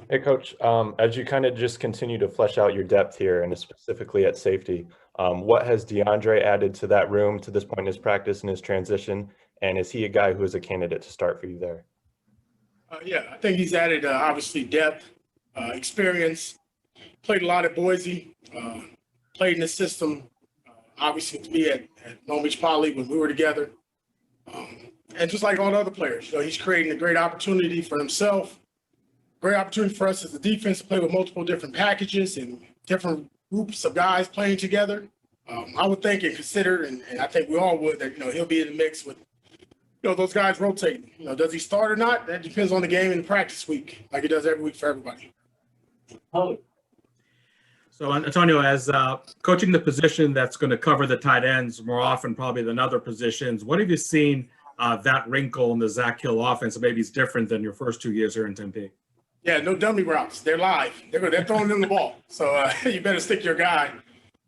Hey, Coach, as you kind of just continue to flesh out your depth here, and specifically at safety, what has DeAndre added to that room to this point in his practice and his transition? And is he a guy who is a candidate to start for you there? Yeah, I think he's added obviously depth, experience. Played a lot at Boise. Played in the system. Obviously, to me at Long Beach Poly when we were together. And just like all the other players, he's creating a great opportunity for himself. Great opportunity for us as a defense to play with multiple different packages and different groups of guys playing together. I would think and consider, and I think we all would, that he'll be in the mix with those guys rotating. Does he start or not? That depends on the game and the practice week, like it does every week for everybody. So, Antonio, as coaching the position that's going to cover the tight ends more often probably than other positions, what have you seen that wrinkle in the Zach Hill offense that maybe is different than your first 2 years here in Tempe? Yeah, no dummy routes. They're live. They're throwing them the ball. So you better stick your guy.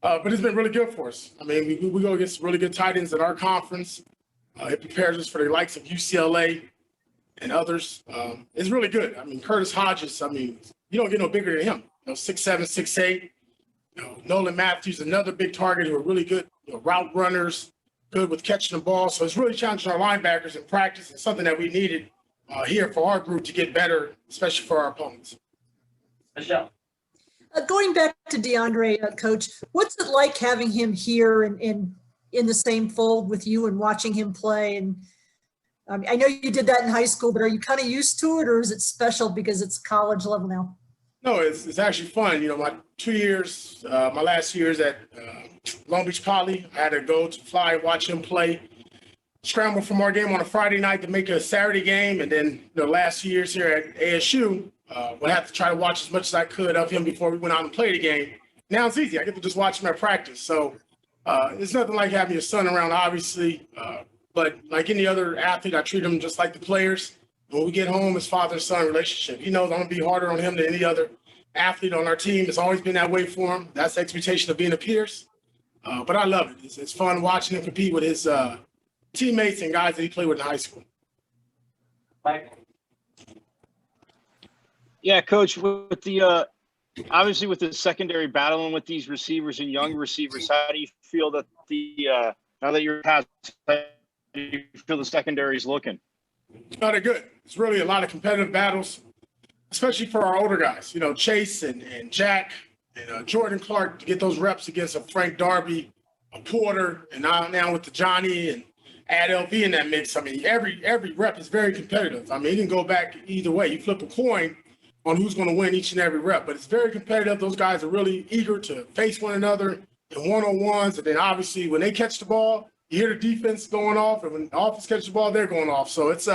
But it's been really good for us. I mean, we go against really good tight ends in our conference. It prepares us for the likes of UCLA and others. It's really good. I mean, Curtis Hodges, you don't get no bigger than him. 6'7", 6'8". Nolan Matthews, another big target who are really good route runners, good with catching the ball. So it's really challenging our linebackers in practice and something that we needed here for our group to get better, especially for our opponents. Michelle. Going back to DeAndre, Coach, what's it like having him here and in the same fold with you and watching him play? And I know you did that in high school, but are you kind of used to it, or is it special because it's college level now? No, it's actually fun. My 2 years, my last years at Long Beach Poly, I had to go to fly, watch him play, scramble from our game on a Friday night to make a Saturday game. And then the last years here at ASU, we'll have to try to watch as much as I could of him before we went out and played the game. Now it's easy. I get to just watch him at practice. So it's nothing like having your son around, obviously. But like any other athlete, I treat him just like the players. When we get home, it's father-son relationship. He knows I'm going to be harder on him than any other athlete on our team. It's always been that way for him. That's the expectation of being a Pierce. But I love it. It's fun watching him compete with his teammates and guys that he played with in high school. Michael. Yeah, Coach, with the obviously with the secondary battling with these receivers and young receivers, how do you feel that now that you're past, how do you feel the secondary is looking? They're good. It's really a lot of competitive battles, especially for our older guys. Chase and Jack and Jordan Clark to get those reps against a Frank Darby, a Porter, and now with the Johnny and add LV in that mix. Every rep is very competitive. You can go back either way. You flip a coin on who's going to win each and every rep, but it's very competitive. Those guys are really eager to face one another in one-on-ones, and then obviously when they catch the ball, you hear the defense going off, and when the offense catches the ball, they're going off. So it's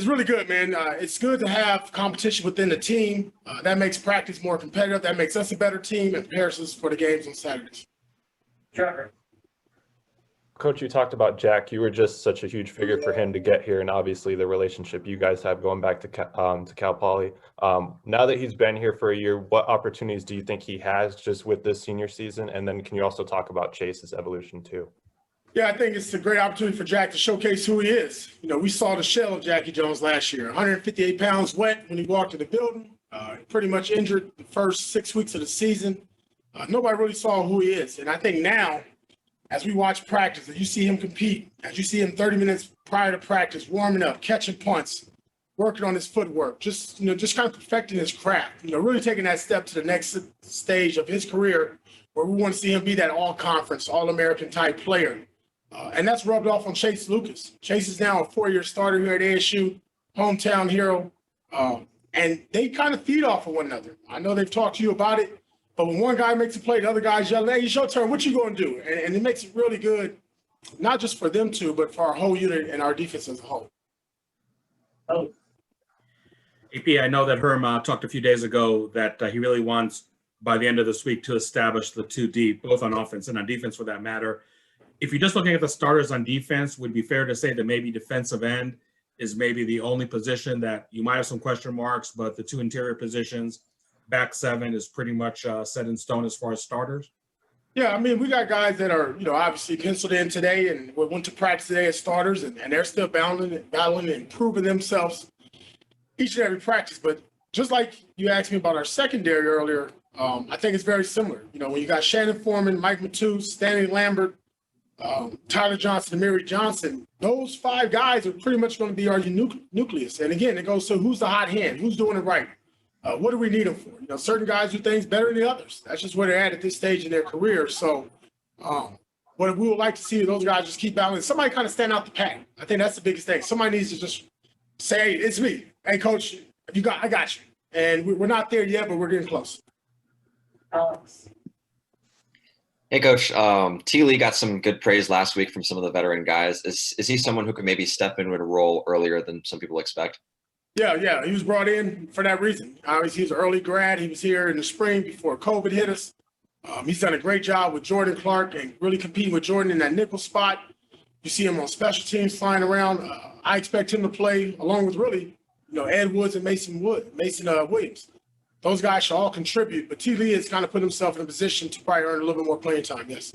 really good, man. It's good to have competition within the team. That makes practice more competitive. That makes us a better team and prepares us for the games on Saturdays. Trevor. Coach, you talked about Jack. You were just such a huge figure for him to get here, and obviously the relationship you guys have going back to Cal Poly. Now that he's been here for a year, what opportunities do you think he has just with this senior season? And then can you also talk about Chase's evolution too? Yeah, I think it's a great opportunity for Jack to showcase who he is. We saw the shell of Jackie Jones last year, 158 pounds wet when he walked in the building, pretty much injured the first 6 weeks of the season. Nobody really saw who he is. And I think now, as we watch practice, as you see him compete, as you see him 30 minutes prior to practice, warming up, catching punts, working on his footwork, just kind of perfecting his craft, really taking that step to the next stage of his career where we want to see him be that all-conference, all-American type player. And that's rubbed off on Chase Lucas. Chase is now a 4-year starter here at ASU, hometown hero. And they kind of feed off of one another. I know they've talked to you about it, but when one guy makes a play, the other guy's yelling, hey, it's your turn. What you going to do? And it makes it really good, not just for them two, but for our whole unit and our defense as a whole. Oh. AP, I know that Herm talked a few days ago that he really wants, by the end of this week, to establish the 2 deep, both on offense and on defense for that matter. If you're just looking at the starters on defense, would it be fair to say that maybe defensive end is maybe the only position that you might have some question marks, but the 2 interior positions, back 7 is pretty much set in stone as far as starters? Yeah, we got guys that are, obviously penciled in today and went to practice today as starters, and they're still battling and improving themselves each and every practice. But just like you asked me about our secondary earlier, I think it's very similar. You know, when you got Shannon Foreman, Mike Matus, Stanley Lambert, Tyler Johnson, Amiri Johnson, those 5 guys are pretty much going to be our nucleus. And again, it goes to who's the hot hand, who's doing it right. What do we need them for? You know, certain guys do things better than the others. That's just where they're at this stage in their career. So what we would like to see is those guys just keep balancing. Somebody kind of stand out the pack. I think that's the biggest thing. Somebody needs to just say, hey, it's me. Hey, coach, I got you. And we're not there yet, but we're getting close. Alex. Hey, Coach. T. Lee got some good praise last week from some of the veteran guys. Is he someone who could maybe step in with a role earlier than some people expect? Yeah. He was brought in for that reason. Obviously, he's an early grad. He was here in the spring before COVID hit us. He's done a great job with Jordan Clark and really competing with Jordan in that nickel spot. You see him on special teams flying around. I expect him to play along with really, Ed Woods and Mason Williams. Those guys should all contribute, but T. Lee has kind of put himself in a position to probably earn a little bit more playing time, yes.